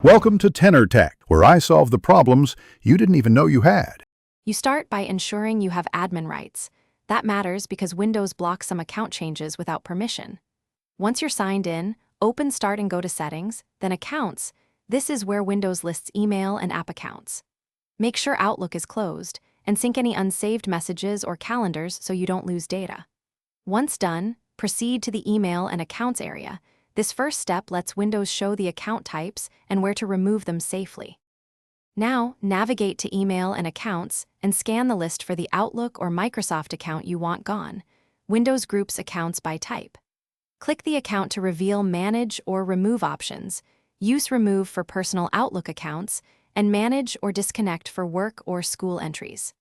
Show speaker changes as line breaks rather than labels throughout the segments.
Welcome to Tenor Tech, where I solve the problems you didn't even know you had.
You start by ensuring you have admin rights. That matters because Windows blocks some account changes without permission. Once you're signed in, open Start and go to Settings, then Accounts. This is where Windows lists email and app accounts. Make sure Outlook is closed, and sync any unsaved messages or calendars so you don't lose data. Once done, proceed to the Email and Accounts area. This first step lets Windows show the account types and where to remove them safely. Now, navigate to Email and Accounts and scan the list for the Outlook or Microsoft account you want gone. Windows groups accounts by type. Click the account to reveal Manage or Remove options. Use Remove for personal Outlook accounts and Manage or Disconnect for work or school entries.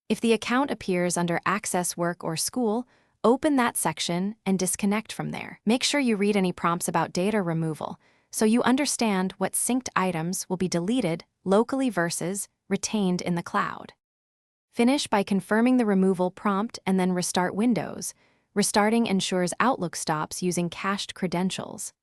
If the account appears under Access Work or School, open that section and disconnect from there. Make sure you read any prompts about data removal, so you understand what synced items will be deleted locally versus retained in the cloud. Finish by confirming the removal prompt and then restart Windows. Restarting ensures Outlook stops using cached credentials.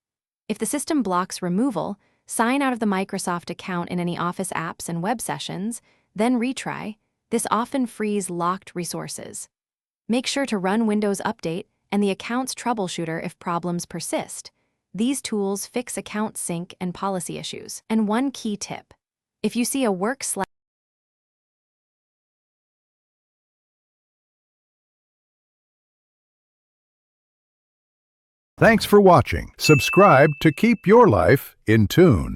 If the system blocks removal, sign out of the Microsoft account in any Office apps and web sessions, then retry. This often frees locked resources. Make sure to run Windows Update and the Accounts Troubleshooter if problems persist. These tools fix account sync and policy issues. And one key tip: if you see a work
Thanks for watching. Subscribe to keep your life in tune.